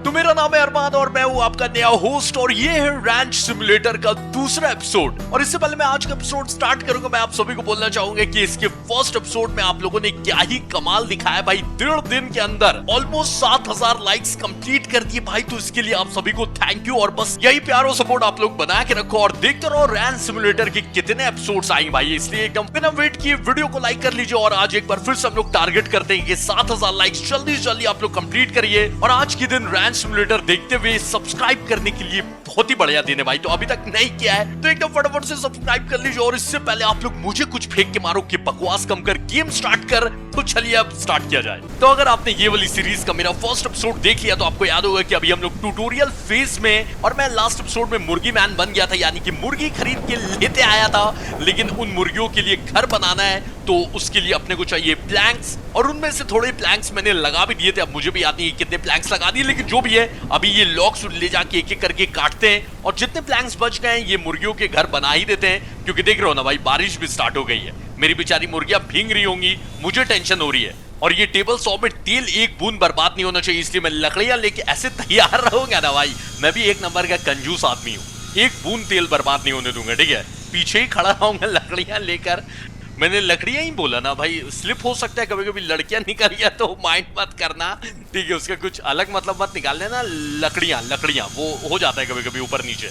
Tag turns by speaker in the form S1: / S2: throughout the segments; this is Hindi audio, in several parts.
S1: तो मेरा नाम है अरमान और मैं हूं आपका नया होस्ट और ये है रैंच सिमुलेटर का दूसरा एपिसोड। और इससे पहले मैं आज का एपिसोड स्टार्ट करूंगा, मैं आप सभी को बोलना चाहूंगा कि इसके फर्स्ट एपिसोड में आप लोगों ने क्या ही कमाल दिखाया भाई। 1.5 दिन के अंदर ऑलमोस्ट 7,000 लाइक्स कंप्लीट कर दिए भाई, तो इसके लिए आप सभी को थैंक यू। और बस यही प्यार और सपोर्ट आप लोग बना के रखो और देखते रहो रैंच सिमुलेटर के कितने एपिसोड्स आएंगे भाई। इसलिए एकदम बिना वेट किए वीडियो को लाइक कर लीजिए और आज एक बार फिर से हम लोग टारगेट करते हैं कि 7,000 लाइक्स जल्दी से जल्दी आप लोग कंप्लीट करिए। और आज के दिन रैंच सिमुलेटर देखते हुए सब्सक्राइब करने के लिए बहुत ही बढ़िया दिन है भाई, तो अभी तक नहीं किया है तो एकदम फटाफट से सब्सक्राइब कर लीजिए। और इससे पहले आप लोग मुझे कुछ फेंक के मारो कि बकवास कम कर गेम स्टार्ट कर, तो चलिए अब स्टार्ट किया जाए। तो अगर आपने ये वाली सीरीज का मेरा फर्स्ट एपिसोड देख लिया तो आपको याद होगा कि अभी हम लोग ट्यूटोरियल फेज में, और मैं लास्ट एपिसोड में मुर्गी मैन बन गया था, यानी कि मुर्गी खरीद के लेते आया था। लेकिन उन मुर्गियों के लिए घर बनाना है तो उसके लिए अपने को चाहिए प्लैंक्स, और उनमें से थोड़े प्लैंक्स मैंने लगा भी दिए थे। अब मुझे भी याद नहीं कितने प्लैंक्स लगा दिए, लेकिन जो भी है अभी ये लॉक्स ले जाके एक एक करके काटते हैं और जितने प्लैंक्स बच गए हैं ये मुर्गियों के घर बना ही देते हैं। क्योंकि देख रहे हो ना भाई, बारिश भी स्टार्ट हो गई है, मेरी बेचारी मुर्गियां भीग रही होंगी, मुझे टेंशन हो रही है। और ये टेबल सॉप में तेल एक बूंद बर्बाद नहीं होना चाहिए, इसलिए मैं लकड़ियां लेके ऐसे तैयार रहूंगा ना भाई। मैं भी एक नंबर का कंजूस आदमी हूँ, एक बूंद तेल बर्बाद नहीं होने दूंगा, ठीक है। पीछे ही खड़ा रहूंगा लकड़ियां लेकर। मैंने लकड़ियां ही बोला ना भाई, स्लिप हो सकता है कभी कभी, लड़कियां निकल गया तो माइंड मत करना, ठीक है। उसका कुछ अलग मतलब मत निकाल लेना। लकड़ियां वो हो जाता है कभी कभी ऊपर नीचे।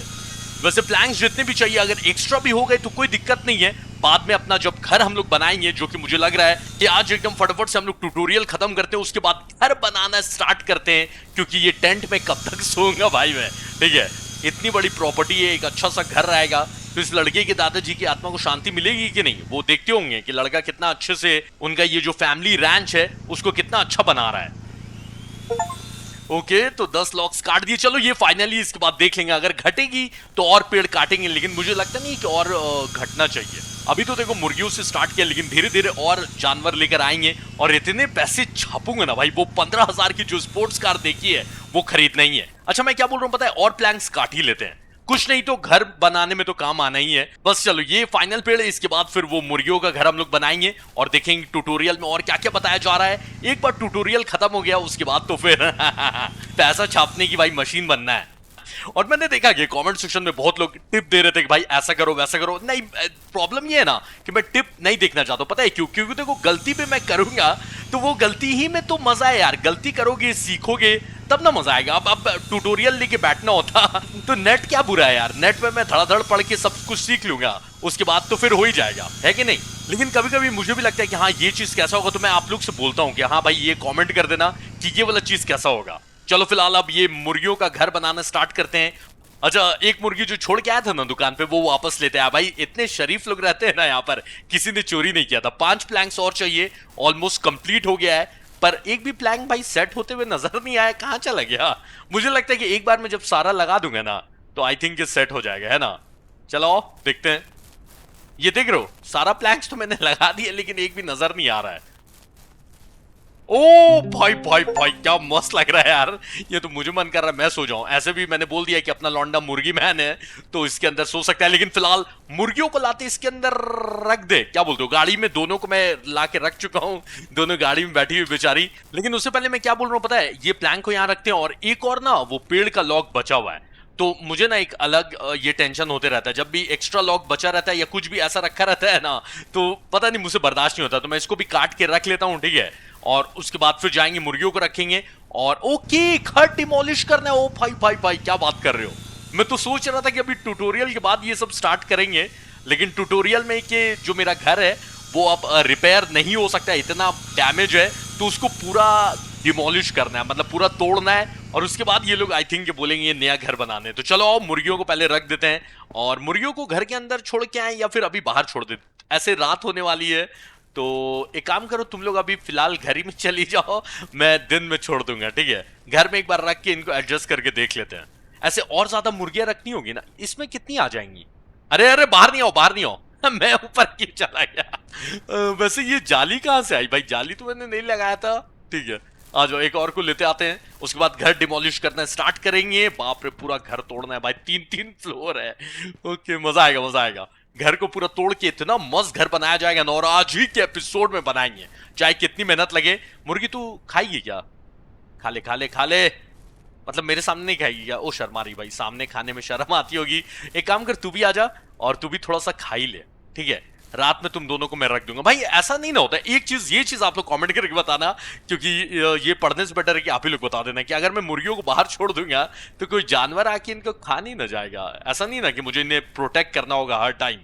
S1: वैसे प्लैंक्स जितने भी चाहिए अगर एक्स्ट्रा भी हो गए तो कोई दिक्कत नहीं है। बाद में अपना जब घर हम लोग बनाएंगे, जो कि मुझे लग रहा है कि आज एकदम फटाफट से हम लोग ट्यूटोरियल खत्म करते हैं, उसके बाद घर बनाना स्टार्ट करते हैं। क्योंकि ये टेंट में कब तक सोऊंगा भाई मैं, ठीक है। इतनी बड़ी प्रॉपर्टी है, एक अच्छा सा घर रहेगा, तो इस लड़के के दादाजी की आत्मा को शांति मिलेगी कि नहीं, वो देखते होंगे कि लड़का कितना अच्छे से उनका ये जो फैमिली रैंच है उसको कितना अच्छा बना रहा है। ओके तो 10 लॉक्स काट दिए, चलो ये फाइनली इसके बाद देख लेंगे, अगर घटेगी तो और पेड़ काटेंगे। लेकिन मुझे लगता नहीं कि और घटना चाहिए। अभी तो देखो मुर्गियों से स्टार्ट किया, लेकिन धीरे धीरे और जानवर लेकर आएंगे और इतने पैसे छापूंगा ना भाई। वो 15,000 की जो स्पोर्ट्स कार देखी है वो खरीदना ही है। अच्छा मैं क्या बोल रहा हूँ पता है, और प्लैंक्स काट ही लेते हैं, कुछ नहीं तो घर बनाने में तो काम आना ही है। बस चलो ये फाइनल पेड़ है, इसके बाद फिर वो मुर्गियों का घर हम लोग बनाएंगे और देखेंगे ट्यूटोरियल में और क्या क्या बताया जा रहा है। एक बार ट्यूटोरियल खत्म हो गया उसके बाद तो फिर पैसा छापने की भाई मशीन बनना है। और मैंने देखा कि कमेंट सेक्शन में बहुत लोग टिप दे रहे थे कि भाई ऐसा करो वैसा करो। नहीं, प्रॉब्लम ये है ना कि मैं टिप नहीं देखना चाहता हूं, पता है क्यों? क्योंकि देखो गलती पे मैं करूंगा तो वो गलती ही में तो मजा है यार। गलती करोगे सीखोगे तब ना मजा आएगा। अब ट्यूटोरियल लेके बैठना होता तो नेट क्या बुरा है यार, नेट पे मैं धड़ाधड़ पढ़ के सब कुछ सीख लूंगा, उसके बाद तो फिर हो ही जाएगा, है कि नहीं। लेकिन कभी कभी मुझे भी लगता है कि हाँ ये चीज कैसा होगा, तो मैं आप लोग से बोलता हूँ कि हाँ भाई ये कॉमेंट कर देना कि ये वाला चीज कैसा होगा। चलो फिलहाल अब ये मुर्गियों का घर बनाना स्टार्ट करते हैं। अच्छा एक मुर्गी जो छोड़ के आया था ना दुकान पे, वो वापस लेते हैं भाई। इतने शरीफ लोग रहते हैं ना यहाँ पर, किसी ने चोरी नहीं किया था। 5 प्लैंक्स और चाहिए, ऑलमोस्ट कंप्लीट हो गया है, पर एक भी प्लैंक भाई सेट होते हुए नजर नहीं आया, कहाँ चला गया। मुझे लगता है कि एक बार में जब सारा लगा दूंगा ना तो आई थिंक ये सेट हो जाएगा, है ना। चलो देखते हैं। ये देख रहे हो सारा प्लैंक्स तो मैंने लगा दिया, लेकिन एक भी नजर नहीं आ रहा है। ओ भाई भाई भाई क्या मस्त लग रहा है यार, ये तो मुझे मन कर रहा है मैं सो जाऊं। ऐसे भी मैंने बोल दिया कि अपना लौंडा मुर्गी मैन है तो इसके अंदर सो सकता है। लेकिन फिलहाल मुर्गियों को लाते इसके अंदर रख दे, क्या बोलते हो। गाड़ी में दोनों को मैं ला के रख चुका हूं, दोनों गाड़ी में बैठी हुई बेचारी। लेकिन उससे पहले मैं क्या बोल रहा हूं पता है, ये प्लैंक को यहाँ रखते हैं और एक और ना वो पेड़ का लॉक बचा हुआ है, तो मुझे ना एक अलग ये टेंशन होते रहता है जब भी एक्स्ट्रा लॉक बचा रहता है या कुछ भी ऐसा रखा रहता है ना, तो पता नहीं मुझे बर्दाश्त नहीं होता, तो मैं इसको भी काट के रख लेता हूँ, ठीक है। और उसके बाद फिर जाएंगे मुर्गियों को रखेंगे और ओके घर डिमोलिश करना है। ओ भाई भाई भाई क्या बात कर रहे हो, मैं तो सोच रहा था कि अभी ट्यूटोरियल के बाद ये सब स्टार्ट करेंगे, लेकिन ट्यूटोरियल में कि जो मेरा घर है वो अब रिपेयर नहीं हो सकता, इतना डैमेज है, तो उसको पूरा डिमोलिश करना है, मतलब पूरा तोड़ना है। और उसके बाद ये लोग आई थिंक बोलेंगे ये नया घर बनाने। तो चलो आओ मुर्गियों को पहले रख देते हैं, और मुर्गियों को घर के अंदर छोड़ के आए या फिर अभी बाहर छोड़ देते। ऐसे रात होने वाली है तो एक काम करो तुम लोग अभी फिलहाल घर ही में चली जाओ, मैं दिन में छोड़ दूंगा, ठीक है। घर में एक बार रख के इनको एडजस्ट करके देख लेते हैं। ऐसे और ज्यादा मुर्गियां रखनी होगी ना, इसमें कितनी आ जाएंगी। अरे अरे बाहर नहीं आओ, बाहर नहीं आओ मैं ऊपर क्यों चला गया। वैसे ये जाली कहां से आई भाई, जाली तो मैंने नहीं लगाया था, ठीक है। आ जाओ एक और को लेते आते हैं, उसके बाद घर डिमोलिश करना स्टार्ट करेंगे। बाप रे पूरा घर तोड़ना है भाई, 3-3 फ्लोर है। ओके मजा आएगा मजा आएगा। घर को पूरा तोड़ के इतना मस्त घर बनाया जाएगा ना, और आज ही के एपिसोड में बनाएंगे, चाहे कितनी मेहनत लगे। मुर्गी तू खाएगी क्या? खा ले खा ले खा ले। मतलब मेरे सामने नहीं खाएगी क्या? ओ शर्मा रही भाई, सामने खाने में शर्म आती होगी। एक काम कर, तू भी आ जा और तू भी थोड़ा सा खा ही ले, ठीक है? रात में तुम दोनों को मैं रख दूंगा भाई। ऐसा नहीं ना होता। एक चीज, ये चीज आप लोग कमेंट करके बताना, क्योंकि ये पढ़ने से बेटर है कि आप ही लोग बता देना कि अगर मैं मुर्गियों को बाहर छोड़ दूंगा तो कोई जानवर आके इनको खा नहीं ना जाएगा। ऐसा नहीं ना कि मुझे इन्हें प्रोटेक्ट करना होगा हर टाइम।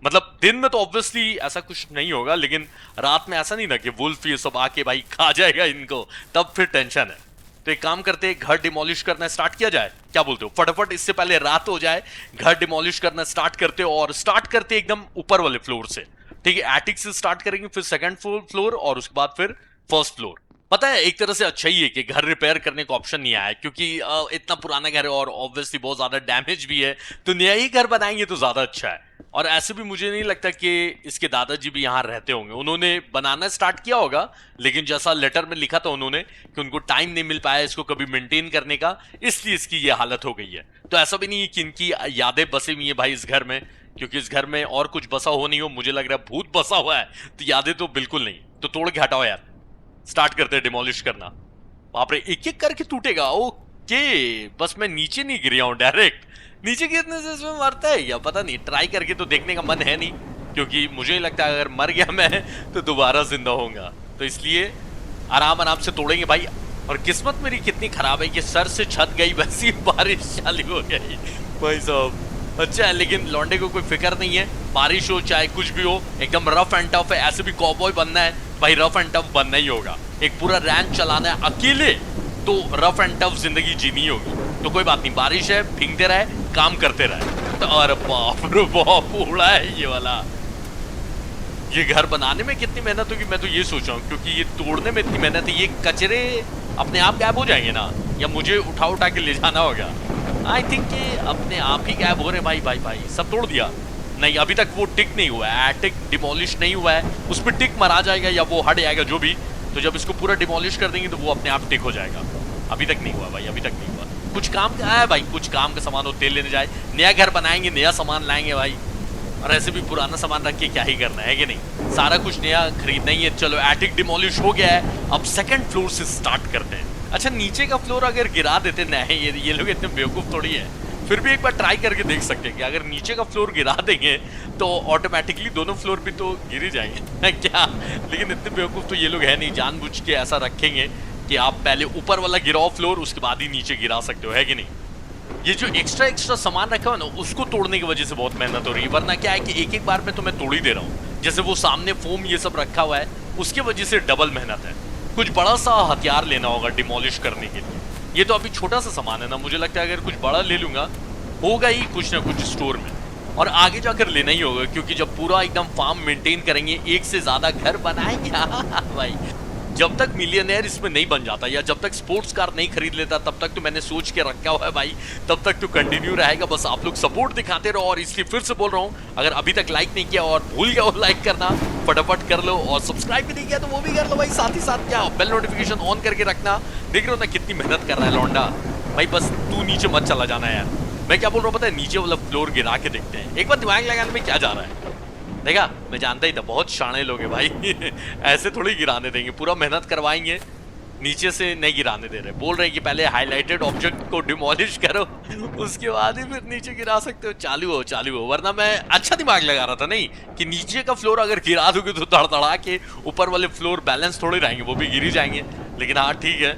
S1: मतलब दिन में तो ऑब्वियसली ऐसा कुछ नहीं होगा, लेकिन रात में ऐसा नहीं ना कि वुल्फ ये सब आके भाई खा जाएगा इनको, तब फिर टेंशन है। तो एक काम करते हैं, घर डिमोलिश करना स्टार्ट किया जाए, क्या बोलते हो? फटाफट इससे पहले रात हो जाए घर डिमोलिश करना स्टार्ट करते हो, और स्टार्ट करते एकदम ऊपर वाले फ्लोर से, ठीक है? एटिक से स्टार्ट करेंगे, फिर सेकंड फ्लोर और उसके बाद फिर फर्स्ट फ्लोर। पता है एक तरह से अच्छा ही है कि घर रिपेयर करने का ऑप्शन नहीं आया, क्योंकि इतना पुराना घर है और ऑब्वियसली बहुत ज्यादा डैमेज भी है, तो नया ही घर बनाएंगे तो ज्यादा अच्छा है। और ऐसे भी मुझे नहीं लगता कि इसके दादाजी भी यहाँ रहते होंगे, उन्होंने बनाना स्टार्ट किया होगा, लेकिन जैसा लेटर में लिखा था उन्होंने कि उनको टाइम नहीं मिल पाया इसको कभी मेंटेन करने का, इसलिए इसकी ये हालत हो गई है। तो ऐसा भी नहीं है कि इनकी यादें बसी हुई है भाई इस घर में, क्योंकि इस घर में और कुछ बसा हो नहीं हो, मुझे लग रहा है भूत बसा हुआ है, तो यादें तो बिल्कुल नहीं। तो तोड़ के हटाओ यार, स्टार्ट करते हैं डिमोलिश करना। बाप रे, एक एक करके टूटेगा। ओके, बस मैं नीचे नहीं गिर हूं, डायरेक्ट नीचे गिरने से इसमें मरता है या पता नहीं, ट्राई करके तो देखने का मन है नहीं, क्योंकि मुझे नहीं लगता अगर मर गया मैं तो दोबारा जिंदा होऊंगा, तो इसलिए आराम आराम से तोड़ेंगे भाई। और किस्मत मेरी कितनी खराब है कि सर से छत गई वैसी बारिश चालू हो गई भाई साहब। अच्छा है, लेकिन लौंडे को कोई फिक्र नहीं है, बारिश हो चाहे कुछ भी हो, एकदम रफ एंड टफ है। ऐसे भी कॉबॉय बनना है भाई, रफ एंड टफ बनना ही होगा। एक पूरा रैंच चलाना है अकेले, तो रफ एंड टफ जिंदगी जीनी होगी। तो कोई बात नहीं, बारिश है, भीगते रहे, काम करते रहे। तो अरे बाप रे बाप, उड़ा है ये वाला। ये घर बनाने में कितनी मेहनत होगी मैं तो ये सोच रहा हूँ, क्योंकि ये तोड़ने में इतनी मेहनत है। ये कचरे अपने आप गायब हो जाएंगे ना, या मुझे उठा उठा के ले जाना होगा? आई थिंक कि अपने आप ही गायब हो रहे भाई। भाई सब तोड़ दिया? नहीं, अभी तक वो टिक नहीं हुआ है, एटिक डिमोलिश नहीं हुआ है, उस पर टिक मरा जाएगा या वो हट जाएगा जो भी। तो जब इसको पूरा डिमोलिश कर देंगे तो वो अपने आप टिक हो जाएगा। अभी तक नहीं हुआ भाई, अभी तक नहीं हुआ। कुछ काम का है भाई, कुछ काम का सामान हो, तेल लेने जाए, नया घर बनाएंगे, नया सामान लाएंगे भाई। और ऐसे भी पुराना सामान रख के क्या ही करना है कि नहीं, सारा कुछ नया खरीदना ही है। चलो एटिक डिमोलिश हो गया है, अब सेकंड फ्लोर से स्टार्ट करते हैं। अच्छा, नीचे का फ्लोर अगर गिरा देते, नहीं ये लोग इतने बेवकूफ थोड़ी है, फिर भी एक बार ट्राई करके देख सकते हैं कि अगर नीचे का फ्लोर गिरा देंगे तो ऑटोमेटिकली दोनों फ्लोर भी तो गिर ही जाएंगे क्या? लेकिन इतने बेवकूफ तो ये लोग है नहीं, जानबूझ के ऐसा रखेंगे कि आप पहले ऊपर वाला गिराओ फ्लोर, उसके बाद ही नीचे गिरा सकते हो, है कि नहीं? ये जो एक्स्ट्रा सामान रखा है ना, उसको तोड़ने की वजह से बहुत मेहनत हो रही है, वरना क्या है कि एक एक बार में तो मैं तोड़ ही दे रहा हूँ। जैसे वो सामने फोम ये सब रखा हुआ है, उसकी वजह से डबल मेहनत है। कुछ बड़ा सा हथियार लेना होगा डिमोलिश करने के लिए। ये तो अभी छोटा सा सामान है ना, मुझे लगता है अगर कुछ बड़ा ले लूंगा होगा ही कुछ ना कुछ स्टोर में, और आगे जाकर लेना ही होगा, क्योंकि जब पूरा एकदम फार्म मेंटेन करेंगे, एक से ज्यादा घर बनाएंगे भाई, जब तक मिलियनेयर इसमें नहीं बन जाता या जब तक स्पोर्ट्स कार नहीं खरीद लेता, तब तक तो मैंने सोच के रखा हुआ है भाई, तब तक तो कंटिन्यू रहेगा। बस आप लोग सपोर्ट दिखाते रहो, और इसलिए फिर से बोल रहा हूँ, अगर अभी तक लाइक नहीं किया और भूल गया हो लाइक करना, फटाफट कर लो, और सब्सक्राइब भी नहीं किया तो वो भी कर लो भाई। साथ ही साथ क्या, बेल नोटिफिकेशन ऑन करके रखना। देख रहे हो ना कितनी मेहनत कर रहा है लौंडा भाई। बस तू नीचे मत चला जाना यार, मैं क्या बोल रहा हूँ पता है? नीचे वाला फ्लोर गिरा के देखते हैं, एक बार दिमाग लगाने में क्या जा रहा है। देखा, मैं जानता ही था, बहुत शाणे लोग हैं भाई ऐसे थोड़ी गिराने देंगे, पूरा मेहनत करवाएंगे, नीचे से नहीं गिराने दे रहे। बोल रहे हैं कि पहले हाईलाइटेड ऑब्जेक्ट को डिमोलिश करो, उसके बाद ही फिर नीचे गिरा सकते हो। चालू हो, वरना मैं अच्छा दिमाग लगा रहा था नहीं कि नीचे का फ्लोर अगर गिरा दोगे तो धड़धड़ा के ऊपर वाले फ्लोर बैलेंस थोड़े रहेंगे, वो भी गिर ही जाएंगे। लेकिन हाँ ठीक है,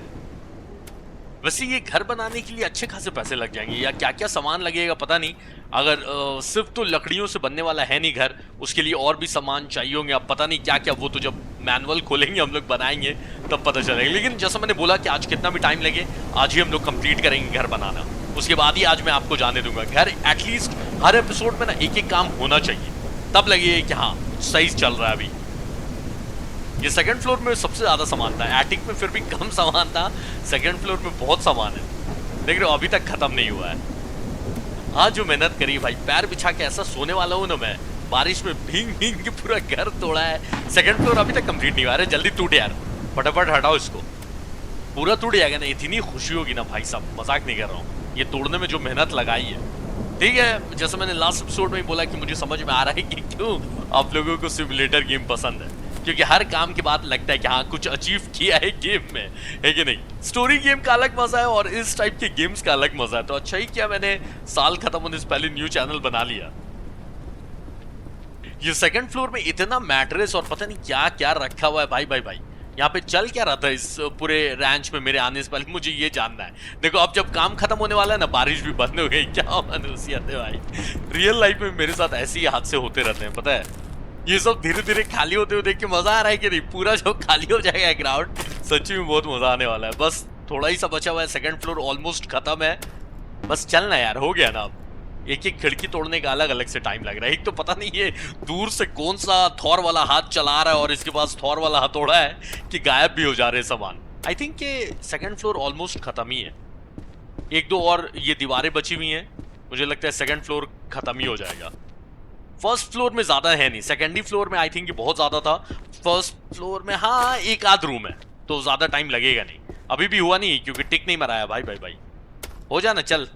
S1: वैसे ये घर बनाने के लिए अच्छे खासे पैसे लग जाएंगे, या क्या क्या सामान लगेगा पता नहीं। अगर सिर्फ तो लकड़ियों से बनने वाला है नहीं घर, उसके लिए और भी सामान चाहिए होंगे, अब पता नहीं क्या क्या, वो तो जब मैनुअल खोलेंगे हम लोग बनाएंगे तब पता चलेगा। लेकिन जैसा मैंने बोला कि आज कितना भी टाइम लगे, आज ही हम लोग कंप्लीट करेंगे घर बनाना, उसके बाद ही आज मैं आपको जाने दूंगा घर। एटलीस्ट हर एपिसोड में ना एक एक काम होना चाहिए, तब लगे कि हाँ सही चल रहा है। अभी ये सेकंड फ्लोर में सबसे ज्यादा सामान था, एटिक में फिर भी कम सामान था, सेकंड फ्लोर में बहुत सामान है। देख रहे हो, अभी तक खत्म नहीं हुआ है। आज जो मेहनत करी भाई, पैर बिछा के ऐसा सोने वाला हूँ ना मैं, बारिश में भीग भीग के पूरा घर तोड़ा है। सेकंड फ्लोर अभी तक कंप्लीट नहीं हुआ। अरे जल्दी टूट यार, फटाफट हटाओ इसको, पूरा टूट जाएगा ना। इतनी खुशी होगी ना भाई साहब, मजाक नहीं कर रहा हूँ, ये तोड़ने में जो मेहनत लगाई है। ठीक है, जैसे मैंने लास्ट एपिसोड में ही बोला कि मुझे समझ में आ रहा है कि क्यों आप लोगों को सिमुलेटर गेम पसंद है। क्योंकि हर काम के बाद लगता है कि हाँ कुछ अचीव किया है गेम में, है कि नहीं। स्टोरी गेम का अलग मजा है और इस टाइप के गेम्स का अलग मजा है। तो अच्छा ही किया मैंने साल खत्म होने से पहले न्यू चैनल बना लिया। ये सेकंड फ्लोर में इतना मैट्रेस और पता नहीं क्या क्या रखा हुआ है भाई भाई भाई। यहाँ पे चल क्या रहा था इस पूरे रैंच में मेरे आने से पहले, मुझे ये जानना है। देखो अब जब काम खत्म होने वाला है ना, बारिश भी बंद हो गई, क्या मनहूसियत है भाई। रियल लाइफ में मेरे साथ ऐसे ही हादसे होते रहते हैं पता है। ये सब धीरे धीरे खाली होते हुए देख के मजा आ रहा है कि नहीं। पूरा जब खाली हो जाएगा ग्राउंड, सच्ची में बहुत मजा आने वाला है। बस थोड़ा ही सा बचा हुआ है, सेकंड फ्लोर ऑलमोस्ट खत्म है। बस चलना यार, हो गया ना। अब एक एक खिड़की तोड़ने का अलग अलग से टाइम लग रहा है। एक तो पता नहीं ये दूर से कौन सा थॉर वाला हाथ चला रहा है और इसके पास थॉर वाला हथौड़ा है कि गायब भी हो जा रहे सामान। आई थिंक ये सेकंड फ्लोर ऑलमोस्ट खत्म ही है। एक दो और ये दीवारें बची हुई हैं, मुझे लगता है सेकंड फ्लोर खत्म ही हो जाएगा। फर्स्ट फ्लोर में ज्यादा है नहीं, सेकेंडरी फ्लोर में आई थिंक बहुत ज्यादा था। फर्स्ट फ्लोर में हाँ एक आध रूम है, तो ज्यादा टाइम लगेगा नहीं। अभी भी हुआ नहीं क्योंकि टिक नहीं मराया भाई भाई भाई। हो जाना चल,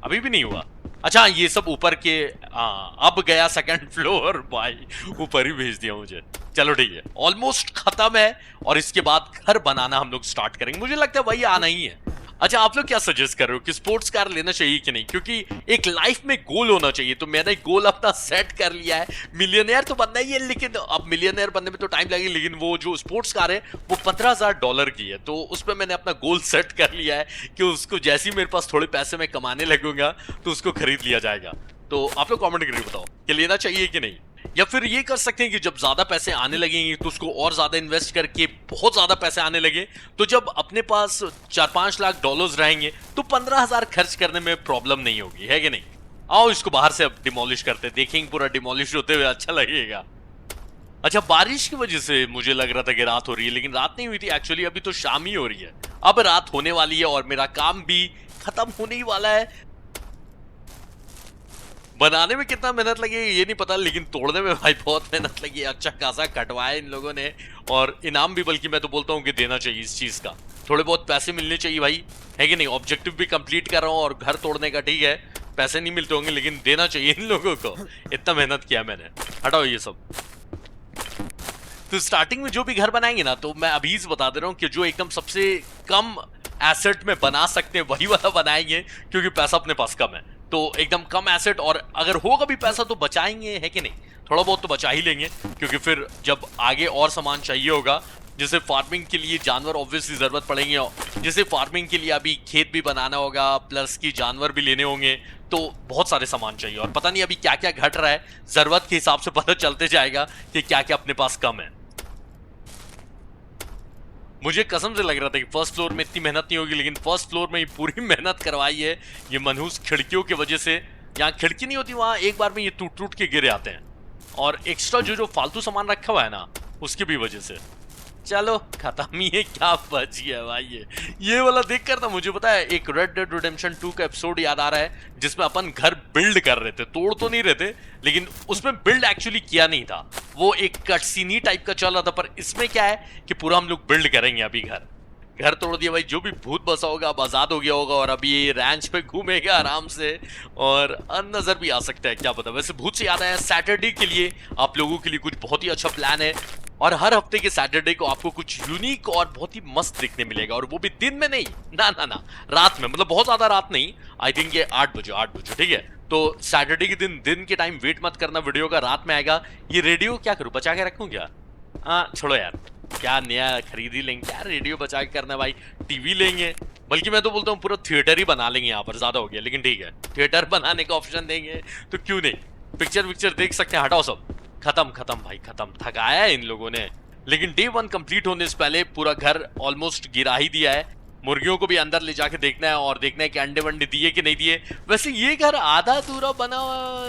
S1: अभी भी नहीं हुआ। अच्छा ये सब ऊपर के, अब गया सेकंड फ्लोर भाई, ऊपर ही भेज दिया मुझे। चलो ठीक है, ऑलमोस्ट खत्म है और इसके बाद घर बनाना हम लोग स्टार्ट करेंगे। मुझे लगता है वही आना ही है। अच्छा आप लोग क्या सजेस्ट कर रहे हो कि स्पोर्ट्स कार लेना चाहिए कि नहीं, क्योंकि एक लाइफ में गोल होना चाहिए। तो मैंने गोल अपना सेट कर लिया है, मिलियनेयर तो बनना ही है। लेकिन अब मिलियनेयर बनने में तो टाइम लगेगा, लेकिन वो जो स्पोर्ट्स कार है वो $15,000 की है। तो उस पर मैंने अपना गोल सेट कर लिया है कि उसको जैसे ही मेरे पास थोड़े पैसे में कमाने लगूंगा तो उसको खरीद लिया जाएगा। तो आप लोग कॉमेंट करके बताओ कि लेना चाहिए कि नहीं। या फिर ये कर सकते हैं कि जब ज्यादा पैसे आने लगेंगे तो उसको और ज्यादा इन्वेस्ट करके बहुत ज्यादा पैसे आने लगे, तो जब अपने पास 4-5 लाख डॉलर्स रहेंगे तो 15,000 खर्च करने में प्रॉब्लम नहीं होगी, है कि नहीं। आओ इसको बाहर से अब डिमोलिश करते, देखेंगे पूरा डिमोलिश होते हुए, अच्छा लगेगा। अच्छा बारिश की वजह से मुझे लग रहा था कि रात हो रही है, लेकिन रात नहीं हुई थी एक्चुअली, अभी तो शाम ही हो रही है। अब रात होने वाली है और मेरा काम भी खत्म होने ही वाला है। बनाने में कितना मेहनत लगी ये नहीं पता, लेकिन तोड़ने में भाई बहुत मेहनत लगी। अच्छा खासा कटवाया इन लोगों ने, और इनाम भी बल्कि मैं तो बोलता हूँ कि देना चाहिए इस चीज का। थोड़े बहुत पैसे मिलने चाहिए भाई, है कि नहीं। ऑब्जेक्टिव भी कंप्लीट कर रहा हूँ और घर तोड़ने का, ठीक है पैसे नहीं मिलते होंगे लेकिन देना चाहिए इन लोगों को, इतना मेहनत किया मैंने। हटाओ ये सब। तो स्टार्टिंग में जो भी घर बनाएंगे ना, तो मैं अभी से बता दे रहा हूँ कि जो एकदम सबसे कम एसेट में बना सकते हैं वही वाला बनाएंगे, क्योंकि पैसा अपने पास कम है। तो एकदम कम एसेट, और अगर होगा भी पैसा तो बचाएंगे, है कि नहीं। थोड़ा बहुत तो बचा ही लेंगे, क्योंकि फिर जब आगे और सामान चाहिए होगा, जैसे फार्मिंग के लिए जानवर ऑब्वियसली जरूरत पड़ेंगे, जैसे फार्मिंग के लिए अभी खेत भी बनाना होगा प्लस की जानवर भी लेने होंगे, तो बहुत सारे सामान चाहिए। और पता नहीं अभी क्या क्या घट रहा है, जरूरत के हिसाब से पता चलते जाएगा कि क्या क्या अपने पास कम है। मुझे कसम से लग रहा था कि फर्स्ट फ्लोर में इतनी मेहनत नहीं होगी, लेकिन फर्स्ट फ्लोर में ही पूरी मेहनत करवाई है ये मनहूस खिड़कियों की वजह से। यहाँ खिड़की नहीं होती, वहां एक बार में ये टूट टूट के गिरे आते हैं, और एक्स्ट्रा जो फालतू सामान रखा हुआ है ना, उसकी भी वजह से। चलो खत्म ही है, क्या बच गया भाई। ये वाला देखकर ना मुझे पता है एक रेड डेड रिडेम्पशन 2 का एपिसोड याद आ रहा है, जिसमें अपन घर बिल्ड कर रहे थे, तोड़ तो नहीं रहे थे, लेकिन उसमें बिल्ड एक्चुअली किया नहीं था, वो एक कटसीनी टाइप का चल रहा था। पर इसमें क्या है कि पूरा हम लोग बिल्ड करेंगे अभी घर। घर तोड़ दिया भाई, जो भी भूत बसा होगा अब आजाद हो गया होगा, और अभी ये रैंच पे घूमेगा आराम से, और नजर भी आ सकता है, क्या पता। वैसे भूत से याद आया, सैटरडे के लिए आप लोगों के लिए कुछ बहुत ही अच्छा प्लान है, और हर हफ्ते के सैटरडे को आपको कुछ यूनिक और बहुत ही मस्त देखने मिलेगा, और वो भी दिन में नहीं, ना रात में, मतलब बहुत ज्यादा रात नहीं। आई थिंक ये 8 बजे, ठीक है। तो सैटरडे के दिन के टाइम वेट मत करना वीडियो का, रात में आएगा। ये रेडियो क्या करूं, बचा के रखूं क्या? छोड़ो यार, क्या नया खरीद ही लेंगे, क्या रेडियो बचा के करना भाई। टीवी लेंगे, बल्कि मैं तो बोलता हूँ पूरा थिएटर ही बना लेंगे यहाँ पर, ज्यादा हो गया, लेकिन ठीक है थिएटर बनाने का ऑप्शन देंगे तो क्यों नहीं। पिक्चर देख सकते हैं। हटाओ सब, खत्म भाई खत्म, थकाया है इन लोगों ने। लेकिन डे 1 कंप्लीट होने से पहले पूरा घर ऑलमोस्ट गिरा ही दिया है। मुर्गियों को भी अंदर ले जाके देखना है, और देखना है कि अंडे वंडे दिए कि नहीं दिए। वैसे ये घर आधा अधूरा बना,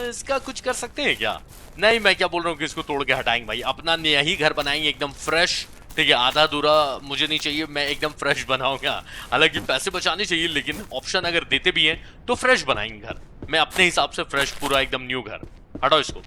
S1: इसका कुछ कर सकते हैं क्या? नहीं, मैं क्या बोल रहा हूँ कि इसको तोड़ के हटाएंगे भाई, अपना नया ही घर बनाएंगे एकदम फ्रेश, ठीक है। आधा अधूरा मुझे नहीं चाहिए, मैं एकदम फ्रेश बनाऊंगा। हालांकि पैसे बचाने चाहिए, लेकिन ऑप्शन अगर देते भी हैं तो फ्रेश बनाएंगे घर, मैं अपने हिसाब से फ्रेश, पूरा एकदम न्यू घर। हटाओ इसको।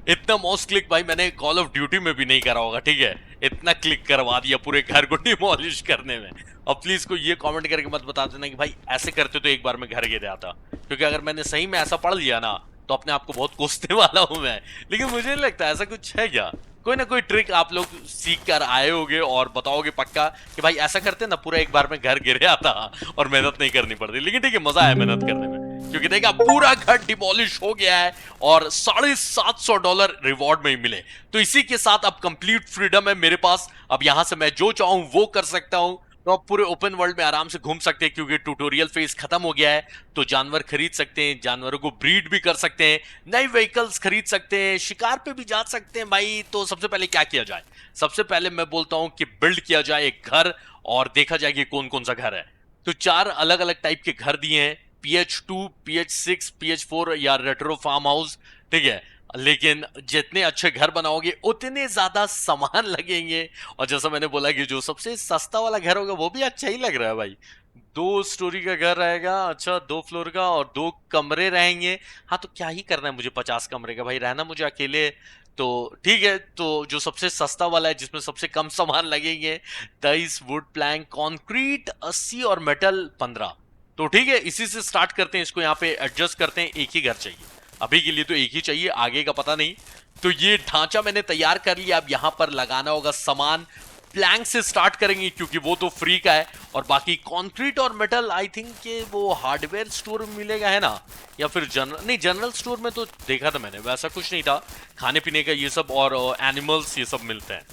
S1: इतना माउस क्लिक भाई मैंने कॉल ऑफ ड्यूटी में भी नहीं करा होगा, ठीक है। इतना क्लिक करवा दिया पूरे घर को डिमोलिश करने में। अब प्लीज को ये कमेंट करके मत बता देना कि भाई ऐसे करते तो एक बार में घर गिर जाता, क्योंकि अगर मैंने सही में ऐसा पढ़ लिया ना तो अपने आप को बहुत कोसने वाला हूं मैं, लेकिन मुझे नहीं लगता ऐसा कुछ है क्या। कोई ना कोई ट्रिक आप लोग सीख कर आए होगे और बताओगे पक्का कि भाई ऐसा करते ना पूरा एक बार में घर गिर आता और मेहनत नहीं करनी पड़ती। लेकिन ठीक है, मजा आया मेहनत करने में, क्योंकि देखा पूरा घर डिमोलिश हो गया है और $750 रिवॉर्ड में ही मिले। तो इसी के साथ अब कंप्लीट फ्रीडम है मेरे पास। अब यहां से मैं जो चाहूं वो कर सकता हूं। तो आप पूरे ओपन वर्ल्ड में आराम से घूम सकते हैं, क्योंकि ट्यूटोरियल फेज खत्म हो गया है। तो जानवर खरीद सकते हैं, जानवरों को ब्रीड भी कर सकते हैं, नए व्हीकल्स खरीद सकते हैं, शिकार पे भी जा सकते हैं भाई। तो सबसे पहले क्या किया जाए? सबसे पहले मैं बोलता हूं कि बिल्ड किया जाए एक घर और देखा जाए कि कौन कौन सा घर है। तो 4 अलग अलग टाइप के घर दिए हैं, PH2, PH6, PH4 या रेट्रो फार्म हाउस, ठीक है। लेकिन जितने अच्छे घर बनाओगे उतने ज्यादा सामान लगेंगे। और जैसा मैंने बोला कि जो सबसे सस्ता वाला घर होगा वो भी अच्छा ही लग रहा है भाई। 2 स्टोरी का घर रहेगा, अच्छा 2 फ्लोर का, और 2 कमरे रहेंगे। हाँ तो क्या ही करना है मुझे 50 कमरे का भाई, रहना मुझे अकेले। तो ठीक है, तो जो सबसे सस्ता वाला है जिसमें सबसे कम सामान लगेंगे, 23 वुड प्लैंक, कंक्रीट 80 और मेटल 15। तो ठीक है, इसी से स्टार्ट करते हैं। इसको यहाँ पे एडजस्ट करते हैं। एक ही घर चाहिए अभी के लिए, तो एक ही चाहिए, आगे का पता नहीं। तो ये ढांचा मैंने तैयार कर लिया। अब यहां पर लगाना होगा सामान। प्लैंक से स्टार्ट करेंगे क्योंकि वो तो फ्री का है, और बाकी कंक्रीट और मेटल आई थिंक के वो हार्डवेयर स्टोर में मिलेगा, है ना? या फिर जनरल, नहीं जनरल स्टोर में तो देखा था मैंने, वैसा कुछ नहीं था। खाने पीने का ये सब और एनिमल्स ये सब मिलते हैं,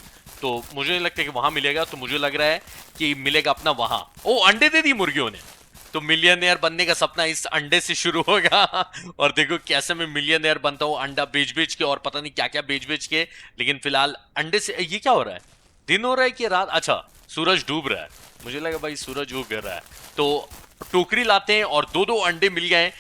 S1: तो मुझे नहीं लगता कि वहां मिलेगा। तो मुझे लग रहा है कि मिलेगा अपना वहां। ओ, अंडे दे दी मुर्गियों ने। तो मिलियनेयर बनने का सपना इस अंडे से शुरू होगा। और देखो कैसे मैं मिलियनेयर बनता हूँ, अंडा बेच बेच के और पता नहीं क्या क्या बेच बेच के। लेकिन फिलहाल अंडे से ये क्या हो रहा है? दिन हो रहा है कि रात? अच्छा, सूरज डूब रहा है। मुझे लगा भाई सूरज उग रहा है। तो टोकरी लाते हैं और 2-2 अंडे मिल गए।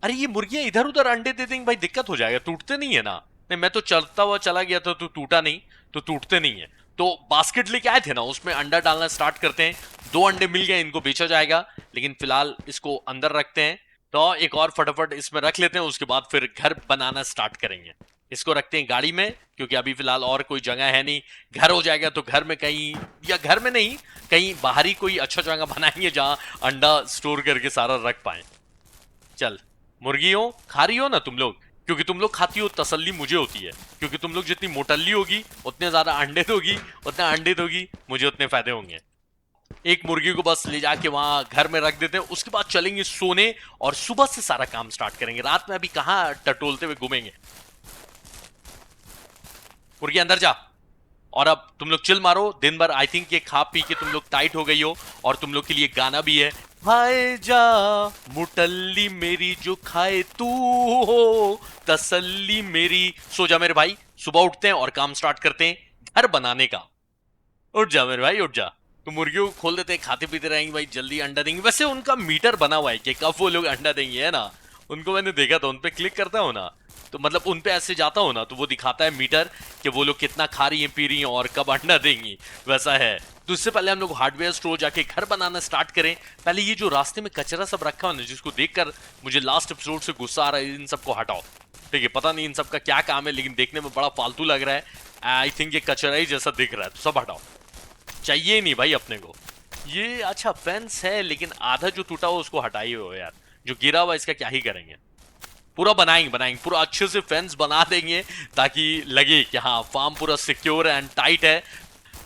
S1: अरे ये मुर्गियां इधर उधर अंडे दे देंगे भाई, दिक्कत हो जाएगा, टूटते नहीं है ना। नहीं, मैं तो चलता हुआ चला गया था तो टूटा नहीं, तो टूटते नहीं है। तो बास्केट लेके आए थे ना, उसमें अंडा डालना स्टार्ट करते हैं। 2 अंडे मिल गए, इनको बेचा जाएगा, लेकिन फिलहाल इसको अंदर रखते हैं। तो एक और फटाफट इसमें रख लेते हैं, उसके बाद फिर घर बनाना स्टार्ट करेंगे। इसको रखते हैं गाड़ी में, क्योंकि अभी फिलहाल और कोई जगह है नहीं। घर हो जाएगा तो घर में कहीं, या घर में नहीं, कहीं बाहरी कोई अच्छा जगह बनाएंगे जहां अंडा स्टोर करके सारा रख पाए। चल मुर्गियों, खा रही हो ना तुम लोग? क्योंकि तुम लोग खाती हो तसल्ली मुझे होती है, क्योंकि तुम लोग जितनी मोटल्ली होगी उतने ज्यादा अंडे दोगी, उतना अंडे दोगी मुझे उतने फायदे होंगे। एक मुर्गी को बस ले जाके वहां घर में रख देते हैं, उसके बाद चलेंगे सोने और सुबह से सारा काम स्टार्ट करेंगे। रात में अभी कहां टटोलते हुए घूमेंगे। मुर्गी अंदर जा। और अब तुम लोग चिल मारो दिन भर। आई थिंक ये खा पी के तुम लोग टाइट हो गई हो, और तुम लोग के लिए गाना भी है। खाए जा मुटल्ली मेरी जो खाए तू हो तसल्ली मेरी। सो जा मेरे भाई, सुबह उठते हैं और काम स्टार्ट करते हैं घर बनाने का। उठ जा मेरे भाई, उठ जा। तो मुर्गियों को खोल देते हैं, खाते पीते रहेंगे भाई, जल्दी अंडा देंगे। वैसे उनका मीटर बना हुआ है कि कब वो लोग अंडा देंगे, है ना? उनको मैंने देखा था, उन पे क्लिक करता हूं ना, तो मतलब उन पे ऐसे जाता हूं ना, तो वो दिखाता है मीटर कि वो लोग कितना खा रही हैं, पी रही हैं और कब अंडा देंगी, वैसा है। तो इससे पहले हम लोग हार्डवेयर स्टोर जाके घर बनाना स्टार्ट करें। पहले ये जो रास्ते में कचरा सब रखा हुआ है, जिसको देखकर मुझे लास्ट एपिसोड से गुस्सा आ रहा है, इन सबको हटाओ। ठीक है, पता नहीं इन सब का क्या काम है, लेकिन देखने में बड़ा फालतू लग रहा है। आई थिंक ये कचरा ही जैसा दिख रहा है, तो सब हटाओ, चाहिए नहीं भाई अपने को। ये अच्छा फेंस है, लेकिन आधा जो टूटा हुआ उसको हटाइए हो यार, जो गिरा हुआ इसका क्या ही करेंगे। पूरा बनाएंगे पूरा अच्छे से फेंस बना देंगे, ताकि लगे कि हाँ फार्म पूरा सिक्योर एंड टाइट है।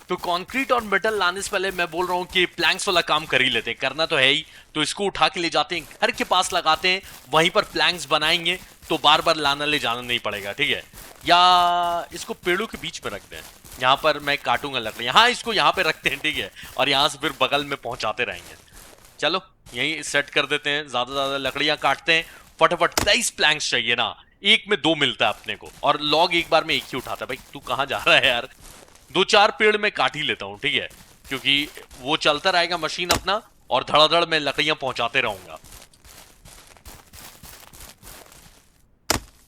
S1: तो कंक्रीट और मेटल लाने से पहले मैं बोल रहा हूँ कि प्लैंक्स वाला काम कर ही लेते हैं, करना तो है ही। तो इसको उठा के ले जाते हैं, घर के पास लगाते हैं, वहीं पर प्लैंक्स बनाएंगे, तो बार बार लाना ले जाना नहीं पड़ेगा, ठीक है। या इसको पेड़ों के बीच में रखते हैं, यहाँ पर मैं काटूंगा लकड़ी, हाँ इसको यहाँ पे रखते हैं, ठीक है। और यहाँ से फिर बगल में पहुंचाते रहेंगे। चलो यही सेट कर देते हैं, ज्यादा ज्यादा लकड़ियां काटते हैं फटाफट। 23 प्लैंक्स चाहिए ना, एक में 2 मिलता है अपने को, और लॉग एक बार में एक ही उठाता है। भाई तू कहां जा रहा है यार? 2-4 पेड़ में काट ही लेता हूं, ठीक है, क्योंकि वो चलता रहेगा मशीन अपना, और धड़ाधड़ में लकड़ियां पहुंचाते रहूंगा।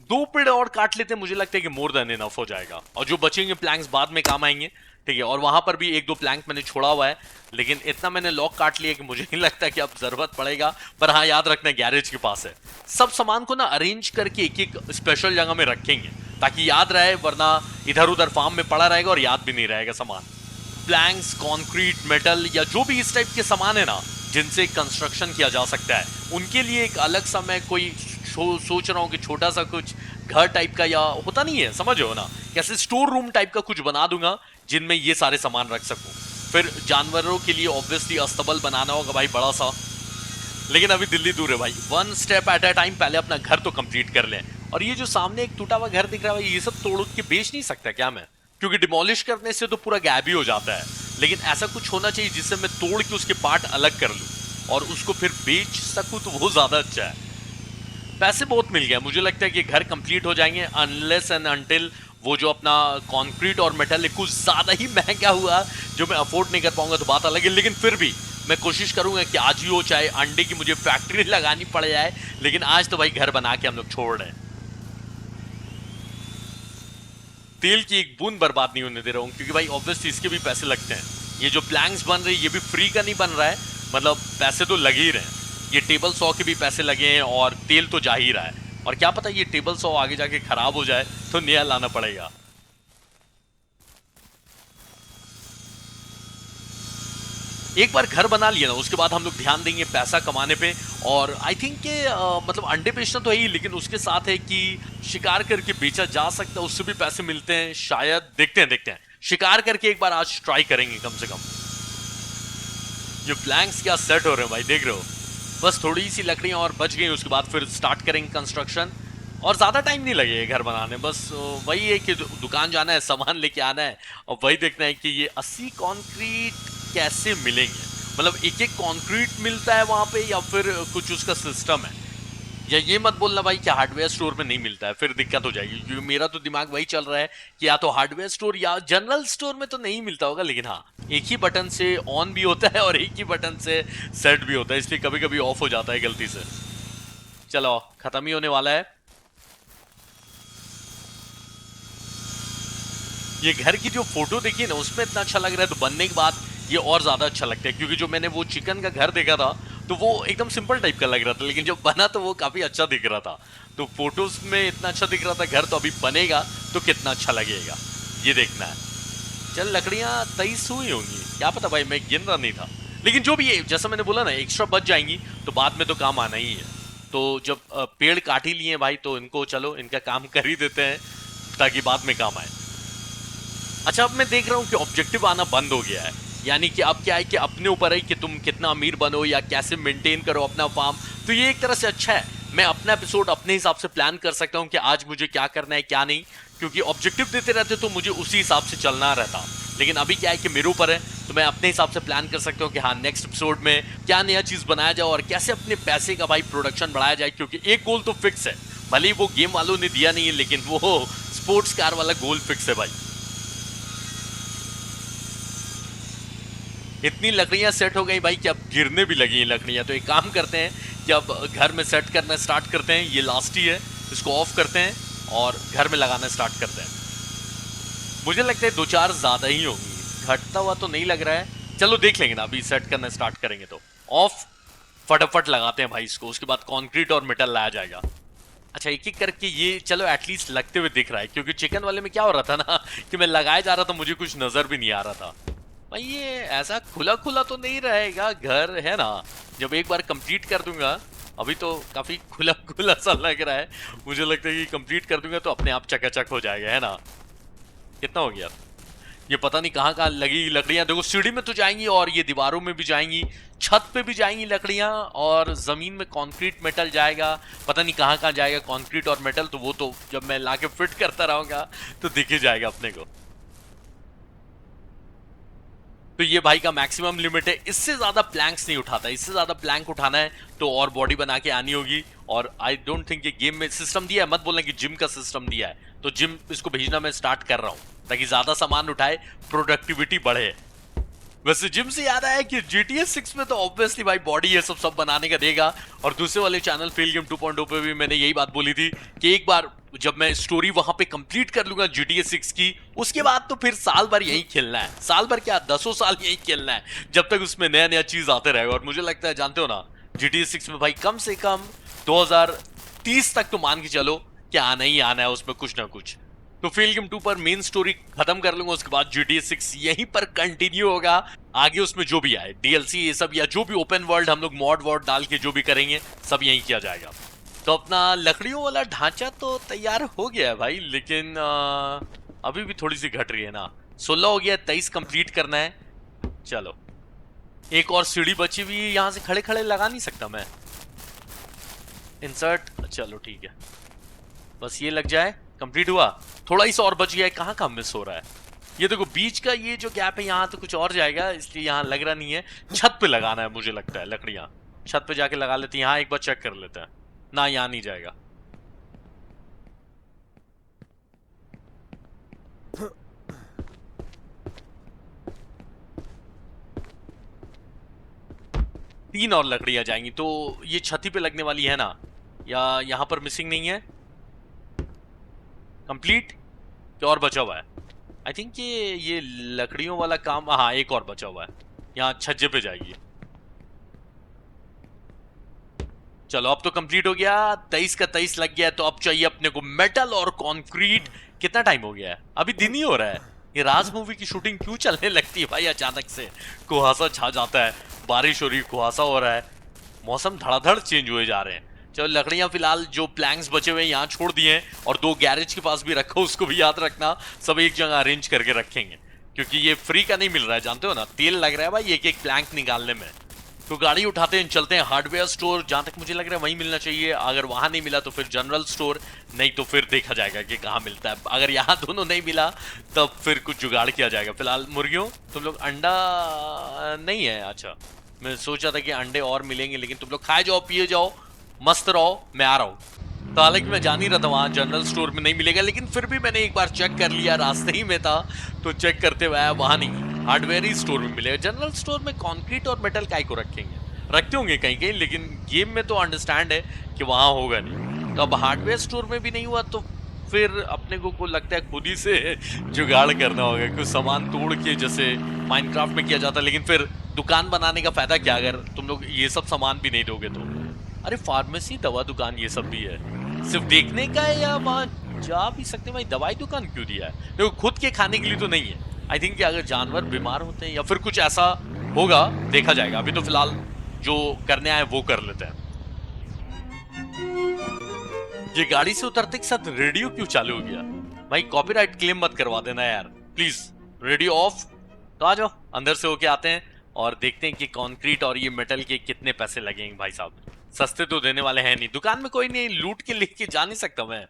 S1: 2 पेड़ और काट लेते हैं, मुझे लगता है कि मोर देन इनफ हो जाएगा, और जो बचेंगे प्लैंक्स बाद में काम आएंगे, ठीक है। और वहां पर भी 1-2 प्लैंक मैंने छोड़ा हुआ है, लेकिन इतना मैंने लॉक काट लिया कि मुझे नहीं लगता कि अब जरूरत पड़ेगा। पर हाँ, याद रखना गैरेज के पास है। सब सामान को ना अरेंज करके एक एक स्पेशल जगह में रखेंगे, ताकि याद रहे, वरना इधर उधर फार्म में पड़ा रहेगा और याद भी नहीं रहेगा सामान। प्लैंक्स, कंक्रीट, मेटल या जो भी इस टाइप के सामान है ना, जिनसे कंस्ट्रक्शन किया जा सकता है, उनके लिए एक अलग सा मैं कोई सोच रहा हूँ कि छोटा सा कुछ घर टाइप का, या होता नहीं है, समझ हो ना, कैसे स्टोर रूम टाइप का कुछ बना दूंगा जिनमें ये सारे सामान रख सकूं। फिर जानवरों के लिए ऑब्वियसली अस्तबल बनाना होगा भाई बड़ा सा, लेकिन अभी दिल्ली दूर है भाई, one step at a time, पहले अपना घर तो कंप्लीट कर लें। और ये जो सामने एक टूटा हुआ घर दिख रहा है भाई, ये सब तोड़ के बेच नहीं सकता क्या मैं? क्योंकि डिमोलिश करने से तो पूरा गैब ही हो जाता है, लेकिन ऐसा कुछ होना चाहिए जिससे मैं तोड़ के उसके पार्ट अलग कर लूं और उसको फिर बेच सकूं, तो वो ज्यादा अच्छा है। पैसे बहुत मिल गए, मुझे लगता है कि घर कंप्लीट हो जाएंगे अनलेस एंड अनटिल वो जो अपना कंक्रीट और मेटल कुछ ज्यादा ही महंगा हुआ जो मैं अफोर्ड नहीं कर पाऊंगा, तो बात अलग है। लेकिन फिर भी मैं कोशिश करूंगा कि आज ही हो, चाहे अंडे की मुझे फैक्ट्री लगानी पड़ जाए, लेकिन आज तो भाई घर बना के हम लोग छोड़ रहे हैं। तेल की एक बूंद बर्बाद नहीं होने दे रहा हूं, क्योंकि भाई ऑब्वियसली इसके भी पैसे लगते हैं। ये जो प्लैंक्स बन रहे हैं ये भी फ्री का नहीं बन रहा है, मतलब पैसे तो लगे ही रहे हैं। ये टेबल सॉ के भी पैसे लगे हैं और तेल तो जा ही रहा है, और क्या पता ये टेबल सॉ आगे जाके खराब हो जाए तो नया लाना पड़ेगा। एक बार घर बना लिया ना, उसके बाद हम लोग ध्यान देंगे पैसा कमाने पे। और आई थिंक कि मतलब अंडे बेचना तो है ही, लेकिन उसके साथ है कि शिकार करके बेचा जा सकता है, उससे भी पैसे मिलते हैं शायद। देखते हैं शिकार करके एक बार आज ट्राई करेंगे कम से कम। ये प्लैंक्स क्या सेट हो रहे हैं भाई, देख रहे हो, बस थोड़ी सी लकड़ियां और बच गई, उसके बाद फिर स्टार्ट करेंगे कंस्ट्रक्शन। और ज्यादा टाइम नहीं लगेगा घर बनाने, बस वही है कि दुकान जाना है, सामान लेके आना है, और वही देखना है कि ये 80 कंक्रीट कैसे मिलेंगे। मतलब एक एक कंक्रीट मिलता है वहां पे, या फिर कुछ उसका सिस्टम है। या ये मत बोलना भाई कि हार्डवेयर स्टोर में नहीं मिलता है, फिर दिक्कत हो जाएगी, क्योंकि मेरा तो दिमाग वही चल रहा है कि या तो हार्डवेयर स्टोर या जनरल स्टोर में तो नहीं मिलता होगा, लेकिन हाँ एक ही बटन से ऑन भी होता है और एक ही बटन से सेट भी होता है, इसलिए कभी कभी ऑफ हो जाता है गलती से। चलो खत्म ही होने वाला है। ये घर की जो फोटो देखी ना, उसमें इतना अच्छा लग रहा है, तो बनने के बाद ये और ज्यादा अच्छा लगता है। क्योंकि जो मैंने वो चिकन का घर देखा था तो वो एकदम सिंपल टाइप का लग रहा था, लेकिन जब बना तो वो काफी अच्छा दिख रहा था। तो फोटोज में इतना अच्छा दिख रहा था घर, तो अभी बनेगा तो कितना अच्छा लगेगा ये देखना है। चल लकड़ियां 23 हुई होंगी, क्या पता भाई, मैं गिन रहा नहीं था। लेकिन जो भी है, जैसा मैंने बोला ना, एक्स्ट्रा बच जाएंगी तो बाद में तो काम आना ही है। तो जब पेड़ काट ही लिए भाई, तो इनको चलो इनका काम कर ही देते हैं ताकि बाद में काम आए। अच्छा, अब मैं देख रहा हूँ कि ऑब्जेक्टिव आना बंद हो गया है, यानी कि अब क्या है कि अपने ऊपर है कि तुम कितना अमीर बनो या कैसे मेंटेन करो अपना फार्म। तो ये एक तरह से अच्छा है, मैं अपना एपिसोड अपने हिसाब से प्लान कर सकता हूँ कि आज मुझे क्या करना है क्या नहीं, क्योंकि ऑब्जेक्टिव देते रहते तो मुझे उसी हिसाब से चलना रहता। लेकिन अभी क्या है कि मेरे ऊपर है, तो मैं अपने हिसाब से प्लान कर सकता हूँ कि हाँ नेक्स्ट एपिसोड में क्या नया चीज बनाया जाए और कैसे अपने पैसे का भाई प्रोडक्शन बढ़ाया जाए। क्योंकि एक गोल तो फिक्स है, भले ही वो गेम वालों ने दिया नहीं है, लेकिन वो स्पोर्ट्स कार वाला गोल फिक्स है भाई। इतनी लकड़ियां सेट हो गई भाई कि अब गिरने भी लगी हैं लकड़ियां। तो एक काम करते हैं कि अब घर में सेट करना स्टार्ट करते हैं। ये लास्ट ही है, इसको ऑफ करते हैं और घर में लगाना स्टार्ट करते हैं। मुझे लगता है 2-4 ज्यादा ही होंगी, घटता हुआ तो नहीं लग रहा है। चलो देख लेंगे ना, अभी सेट करना स्टार्ट करेंगे तो ऑफ फटाफट लगाते हैं भाई इसको, उसके बाद कंक्रीट और मेटल लाया जाएगा। अच्छा, एक एक करके ये चलो एटलीस्ट लगते हुए दिख रहा है, क्योंकि चिकन वाले में क्या हो रहा था ना कि मैं लगाया जा रहा था, मुझे कुछ नजर भी नहीं आ रहा था भाई। ये ऐसा खुला खुला तो नहीं रहेगा घर, है ना? जब एक बार कंप्लीट कर दूंगा, अभी तो काफी खुला खुला सा लग रहा है, मुझे लगता है कि कंप्लीट कर दूंगा तो अपने आप चकाचक हो जाएगा, है ना? कितना हो गया? ये पता नहीं कहाँ कहाँ लगी लकड़ियां, देखो सीढ़ी में तो जाएंगी और ये दीवारों में भी जाएंगी, छत पे भी जाएंगी लकड़ियां, और जमीन में कंक्रीट मेटल जाएगा। पता नहीं कहाँ कहाँ जाएगा कंक्रीट और मेटल, तो वो तो जब मैं लाके फिट करता रहूंगा तो दिख ही जाएगा अपने को। तो ये भाई का मैक्सिमम लिमिट है, इससे ज्यादा प्लैंक्स नहीं उठाता। इससे ज्यादा प्लैंक उठाना है तो और बॉडी बना के आनी होगी। और आई डोंट थिंक ये गेम में सिस्टम दिया है, मत बोलना कि जिम का सिस्टम दिया है, तो जिम इसको भेजना मैं स्टार्ट कर रहा हूं ताकि ज्यादा सामान उठाए, प्रोडक्टिविटी बढ़े। वैसे जिम से याद आया कि GTA 6 में तो ऑब्वियसली भाई बॉडी ये सब बनाने का देगा। और दूसरे वाले चैनल फेल गेम 2.0 पे भी मैंने यही बात बोली थी कि एक बार जब मैं स्टोरी वहां पे कंप्लीट कर लूंगा GTA 6 की, उसके बाद तो फिर साल भर यही खेलना है। साल भर क्या, 10 साल यही खेलना है, जब तक उसमें नया नया चीज आते रहेगा। और मुझे लगता है, जानते हो ना, GTA 6 में भाई कम से कम 2030 तक तो मान के चलो कि आना ही आना है उसमें कुछ ना कुछ। तो फेल गेम 2 पर मेन स्टोरी खत्म कर लूंगा, उसके बाद GTA 6 यहीं पर कंटिन्यू होगा। आगे उसमें जो भी आए DLC ये सब, या जो भी ओपन वर्ल्ड हम लोग मॉड वॉड डाल के जो भी करेंगे, सब यहीं किया जाएगा। तो अपना लकड़ियों वाला ढांचा तो तैयार हो गया है भाई, लेकिन अभी भी थोड़ी सी घट रही है ना। 16 हो गया, 23 कंप्लीट करना है। चलो, एक और सीढ़ी बची हुई है, यहां से खड़े खड़े लगा नहीं सकता मैं। इंसर्ट, चलो ठीक है, बस ये लग जाए, कंप्लीट हुआ। थोड़ा ही सा और बच गया है, कहाँ कहाँ मिस हो रहा है। ये देखो बीच का ये जो गैप है, यहाँ तो कुछ और जाएगा, इसलिए यहाँ लग रहा नहीं है। छत पे लगाना है मुझे लगता है लकड़ियां। छत पे जाके लगा लेते हैं, यहाँ एक बार चेक कर लेते हैं। ना, यहाँ नहीं जाएगा। तीन और लकड़ियां जाएंगी तो ये छती पे लगने वाली है ना, या यहाँ पर मिसिंग नहीं है। कंप्लीट, क्या और बचा हुआ है? आई थिंक ये लकड़ियों वाला काम, हाँ एक और बचा हुआ है, यहाँ छज्जे पे जाएगी। चलो अब तो कंप्लीट हो गया, 23 का 23 लग गया। तो अब चाहिए अपने को मेटल और कंक्रीट। कितना टाइम हो गया है? अभी दिन ही हो रहा है। ये राज मूवी की शूटिंग क्यों चलने लगती है भाई अचानक से? कुहासा छा जाता है, बारिश हो रही, कुहासा हो रहा है, मौसम धड़ाधड़ चेंज हुए जा रहे हैं। चलो लकड़ियां फिलहाल जो प्लैंक्स बचे हुए हैं यहाँ छोड़ दिए हैं, और 2 गैरेज के पास भी रखो, उसको भी याद रखना, सब एक जगह अरेंज करके रखेंगे, क्योंकि ये फ्री का नहीं मिल रहा है, जानते हो ना, तेल लग रहा है भाई एक एक प्लैंक निकालने में। तो गाड़ी उठाते हैं, चलते हैं हार्डवेयर स्टोर, जहां तक मुझे लग रहा है वहीं मिलना चाहिए। अगर वहां नहीं मिला तो फिर जनरल स्टोर, नहीं तो फिर देखा जाएगा कि कहाँ मिलता है। अगर यहाँ दोनों नहीं मिला तब फिर कुछ जुगाड़ किया जाएगा। फिलहाल मुर्गियों, तुम लोग अंडा नहीं है? अच्छा, मैं सोचा था कि अंडे और मिलेंगे, लेकिन तुम लोग खाए जाओ, पिए जाओ, मस्त रहो, मैं आ रहा हूँ। तो हालांकि मैं जान ही रहा था वहां जनरल स्टोर में नहीं मिलेगा, लेकिन फिर भी मैंने एक बार चेक कर लिया, रास्ते ही में था तो चेक करते हुए आया, वहां नहीं, हार्डवेयर ही स्टोर में मिलेगा। जनरल स्टोर में कंक्रीट और मेटल काय को रखेंगे, रखते होंगे कहीं कहीं, लेकिन गेम में तो अंडरस्टैंड है कि वहां होगा नहीं। तो अब हार्डवेयर स्टोर में भी नहीं हुआ तो फिर अपने को लगता है खुद ही से जुगाड़ करना होगा, कुछ सामान तोड़ के, जैसे माइनक्राफ्ट में किया जाता है। लेकिन फिर दुकान बनाने का फायदा क्या अगर तुम लोग ये सब सामान भी नहीं दोगे तो? अरे फार्मेसी, दवा दुकान, ये सब भी है, सिर्फ देखने का है या वहां जा भी सकते हैं? भाई दवाई दुकान क्यों दिया है? देखो खुद के खाने के लिए तो नहीं है। आई थिंक कि अगर जानवर बीमार होते हैं या फिर कुछ ऐसा होगा, देखा जाएगा। अभी तो फिलहाल जो करने आए वो कर लेते हैं। ये गाड़ी से उतरते के साथ रेडियो क्यों चालू हो गया? भाई कॉपीराइट क्लेम मत करवा देना यार प्लीज। Radio of. तो आ जाओ, अंदर से होके आते हैं और देखते हैं कि कंक्रीट और ये मेटल के कितने पैसे लगेंगे। भाई साहब सस्ते तो देने वाले हैं नहीं, दुकान में कोई नहीं, लूट के लेके जा नहीं सकता मैं।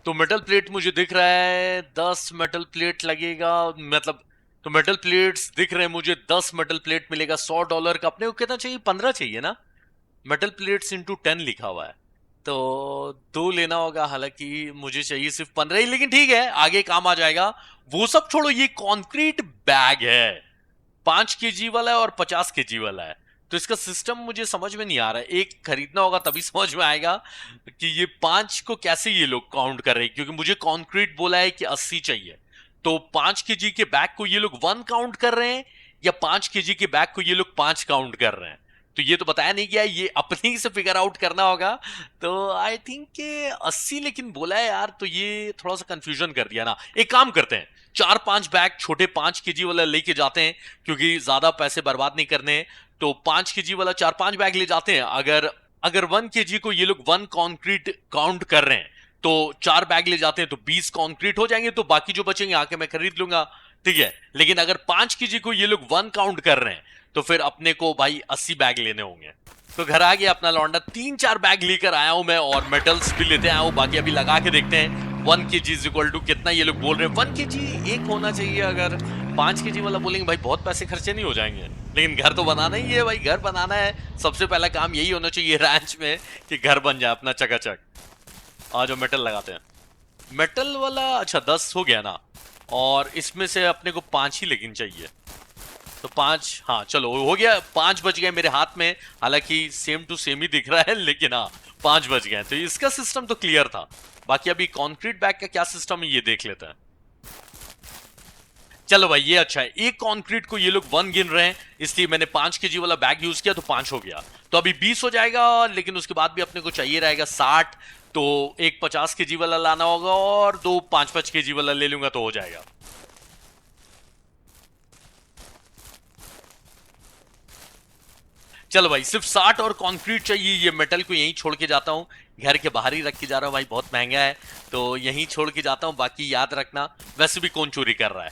S1: तो मेटल प्लेट मुझे दिख रहा है 10 मेटल प्लेट लगेगा, मतलब तो मेटल प्लेट्स दिख रहे हैं मुझे, 10 मेटल प्लेट मिलेगा $100 का। अपने को कितना चाहिए? 15 चाहिए ना? मेटल प्लेट्स इंटू 10 लिखा हुआ है, तो 2 लेना होगा। हालांकि मुझे चाहिए सिर्फ 15 ही, लेकिन ठीक है, आगे काम आ जाएगा। वो सब छोड़ो, ये कंक्रीट बैग है, 5 kg वाला है और 50 kg वाला है। तो इसका सिस्टम मुझे समझ में नहीं आ रहा है। एक खरीदना होगा तभी समझ में आएगा कि ये 5 को कैसे ये लोग काउंट कर रहे हैं, क्योंकि मुझे कंक्रीट बोला है कि 80 चाहिए। तो 5 kg के बैग को ये लोग 1 काउंट कर रहे हैं, या 5 kg के बैग को ये लोग 5 काउंट कर रहे हैं? तो ये तो बताया नहीं गया, ये अपनी से फिगर आउट करना होगा। तो आई थिंक कि 80 लेकिन बोला है यार, तो ये थोड़ा सा कंफ्यूजन कर दिया ना। एक काम करते हैं, 4-5 बैग छोटे 5 kg वाला लेके जाते हैं, क्योंकि ज्यादा पैसे बर्बाद नहीं करने। तो 5 kg वाला 4-5 बैग ले जाते हैं। अगर अगर 1 kg को ये लोग 1 कंक्रीट काउंट कर रहे हैं, तो 4 बैग ले जाते हैं तो 20 कंक्रीट हो जाएंगे, तो बाकी जो बचेंगे आके मैं खरीद लूंगा, ठीक है। लेकिन अगर 5 kg को ये लोग 1 काउंट कर रहे हैं, तो फिर अपने को भाई 80 बैग लेने होंगे। तो घर आ गया अपना लौंडा, 3-4 बैग लेकर आया हूं मैं, और मेटल्स भी लेते आया हूं। बाकी अभी लगा के देखते हैं 1 kg इज इक्वल टू कितना ये लोग बोल रहे हैं। 1 kg एक होना चाहिए, अगर 5 kg वाला बोलेंगे भाई बहुत पैसे खर्चे नहीं हो जाएंगे। लेकिन घर तो बनाना ही है भाई, घर बनाना है, सबसे पहला काम यही होना चाहिए रैंच में कि घर बन जाए अपना चकाचक। आज जो मेटल लगाते हैं, मेटल वाला अच्छा 10 हो गया ना, और इसमें से अपने को 5 ही लेकिन चाहिए, तो 5, हाँ चलो हो गया, 5 बच गए मेरे हाथ में। हालांकि सेम टू सेम ही दिख रहा है, लेकिन हाँ 5 बच गए। तो इसका सिस्टम तो क्लियर था। बाकी अभी कंक्रीट बैग का क्या सिस्टम है ये देख लेते हैं। चलो भाई ये अच्छा है, एक कंक्रीट को ये लोग 1 गिन रहे हैं, इसलिए मैंने 5 kg वाला बैग यूज किया तो 5 हो गया। तो अभी 20 हो जाएगा, लेकिन उसके बाद भी अपने को चाहिए रहेगा 60। तो एक 50 kg वाला लाना होगा और 2 5-5 kg वाला ले लूंगा तो हो जाएगा। चलो भाई, सिर्फ 60 और कंक्रीट चाहिए। ये मेटल को यहीं छोड़ के जाता हूँ, घर के बाहर ही रख के जा रहा हूँ भाई, बहुत महंगा है तो यहीं छोड़ के जाता हूँ। बाकी याद रखना, वैसे भी कौन चोरी कर रहा है।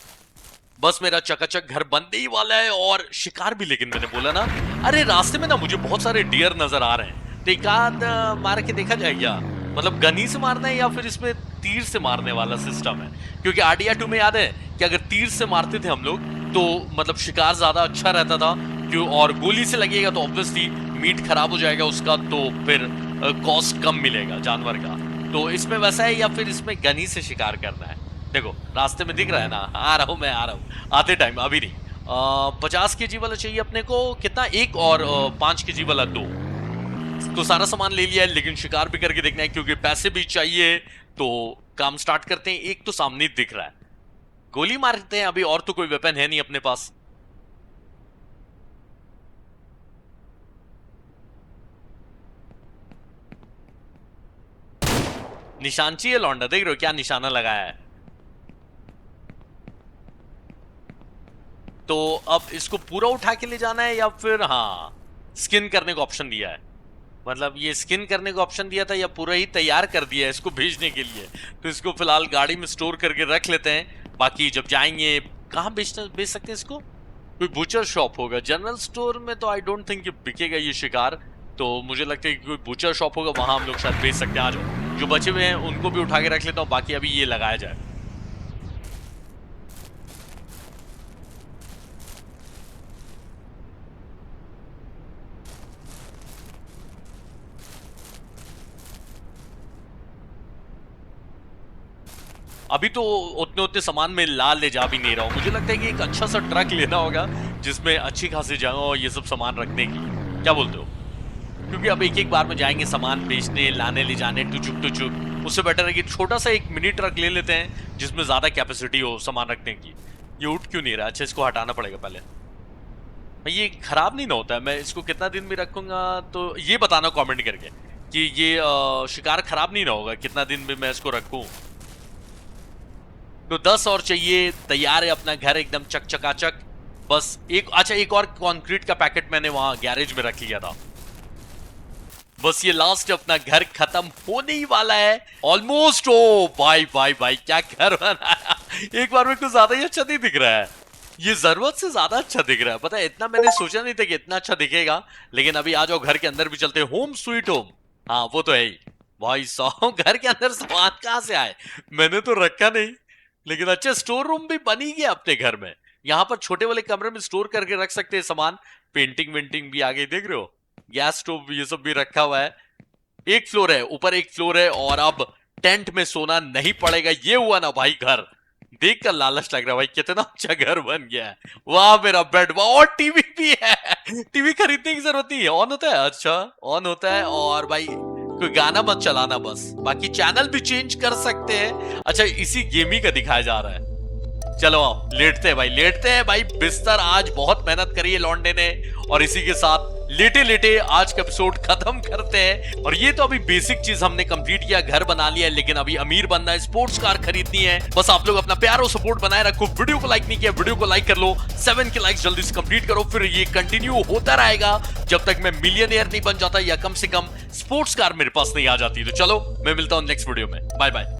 S1: बस मेरा चकाचक घर बनने ही वाला है और शिकार भी, लेकिन मैंने बोला ना, अरे रास्ते में ना मुझे बहुत सारे डियर नजर आ रहे हैं, तो एक आध मार के देखा जाए क्या? मतलब गनी से मारना है या फिर इसमें तीर से मारने वाला सिस्टम है? क्योंकि आरडीआर 2 में याद है कि अगर तीर से मारते थे हम लोग तो मतलब शिकार ज्यादा अच्छा रहता था, क्यों? और गोली से लगेगा तो ऑब्वियसली मीट खराब हो जाएगा उसका, तो फिर कॉस्ट कम मिलेगा जानवर का। तो इसमें वैसा है या फिर इसमें गनी से शिकार करना है? देखो रास्ते में दिख रहा है ना, आ रहा हूं मैं, आ रहा हूं, आते टाइम, अभी नहीं। 50 केजी वाला चाहिए अपने को, कितना? एक, और 5 केजी वाला 2। तो सारा सामान ले लिया है, लेकिन शिकार भी करके देखना है क्योंकि पैसे भी चाहिए। तो काम स्टार्ट करते हैं। एक तो सामने दिख रहा है, गोली मारते हैं अभी, और तो कोई वेपन है नहीं अपने पास। निशान चाहिए लौंडा, देख रहे हो क्या निशाना लगाया है? तो अब इसको पूरा उठा के ले जाना है या फिर, हाँ, स्किन करने का ऑप्शन दिया है। मतलब ये स्किन करने का ऑप्शन दिया था या पूरा ही तैयार कर दिया है इसको भेजने के लिए? तो इसको फिलहाल गाड़ी में स्टोर करके रख लेते हैं। बाकी जब जाएंगे, कहाँ बेच सकते हैं इसको? कोई बुचर शॉप होगा, जनरल स्टोर में तो आई डोंट थिंक बिकेगा ये शिकार। तो मुझे लगता है कि कोई बुचर शॉप होगा, वहां हम लोग शायद बेच सकते हैं। आ जाओ, जो बचे हुए हैं उनको भी उठा के रख लेता हूँ, बाकी अभी ये लगाया जाए। अभी तो उतने उतने सामान में ले जा भी नहीं रहा हूँ। मुझे लगता है कि एक अच्छा सा ट्रक लेना होगा जिसमें अच्छी खासी जगह हो ये सब सामान रखने की। क्या बोलते हो? क्योंकि अब एक एक बार में जाएंगे सामान बेचने, लाने ले जाने, टुचुक, उससे बेटर है कि छोटा सा एक मिनी ट्रक ले लेते हैं जिसमें ज्यादा कैपेसिटी हो सामान रखने की। ये उठ क्यों नहीं रहा? अच्छा, इसको हटाना पड़ेगा पहले। भाई ये खराब नहीं ना होता है? मैं इसको कितना दिन भी रखूंगा तो ये बताना कमेंट करके कि ये शिकार खराब नहीं ना होगा कितना दिन भी मैं इसको रखूं। तो 10 और चाहिए, तैयार है अपना घर एकदम चकचकाचक। बस एक, अच्छा एक और कंक्रीट का पैकेट मैंने वहां गैरेज में रख लिया था। बस ये लास्ट अपना घर खत्म होने ही वाला है ऑलमोस्ट। ओ भाई भाई भाई, क्या घर बनाया! एक बार में कुछ ज्यादा ही अच्छा नहीं दिख रहा है, ये जरूरत से ज्यादा अच्छा दिख रहा है। पता है, इतना मैंने सोचा नहीं था कि इतना अच्छा दिखेगा। लेकिन अभी आ जाओ, घर के अंदर भी चलते हैं। होम स्वीट होम, हाँ वो तो है ही। भाई साहब, घर के अंदर सामान कहां से आए? मैंने तो रखा नहीं, लेकिन अच्छा स्टोर रूम भी बन ही गया अपने घर में। यहाँ पर छोटे वाले कमरे में स्टोर करके रख सकते हैं सामान। पेंटिंग वेंटिंग भी आगे देख रहे हो, गैस स्टोव ये सब भी रखा हुआ है। एक फ्लोर है, ऊपर एक फ्लोर है, और अब टेंट में सोना नहीं पड़ेगा। ये हुआ ना भाई घर, देख कर लालच लग रहा है भाई, कितना अच्छा घर बन गया है। वाह मेरा बेड, वाह, और टीवी भी है। टीवी खरीदने की जरूरत नहीं है, ऑन होता है। अच्छा ऑन होता है, और भाई कोई गाना मत चलाना बस, बाकी चैनल भी चेंज कर सकते हैं। अच्छा, इसी गेम ही का दिखाया जा रहा है। चलो आओ लेटते हैं भाई, लेटते हैं भाई। बिस्तर आज बहुत मेहनत करी है लौंडे ने, और इसी के साथ लेटे लेटे आज का एपिसोड खत्म करते हैं। और ये तो अभी बेसिक चीज हमने कंप्लीट किया, घर बना लिया, लेकिन अभी अमीर बनना है, स्पोर्ट्स कार खरीदनी है। बस आप लोग अपना प्यार और सपोर्ट बनाए रखो। वीडियो को लाइक नहीं किया, वीडियो को लाइक कर लो। 7 के लाइक्स जल्दी से कंप्लीट करो, फिर ये कंटिन्यू होता रहेगा जब तक मैं मिलियनेयर नहीं बन जाता, या कम से कम स्पोर्ट्स कार मेरे पास नहीं आ जाती। तो चलो, मैं मिलता हूं नेक्स्ट वीडियो में। Bye bye.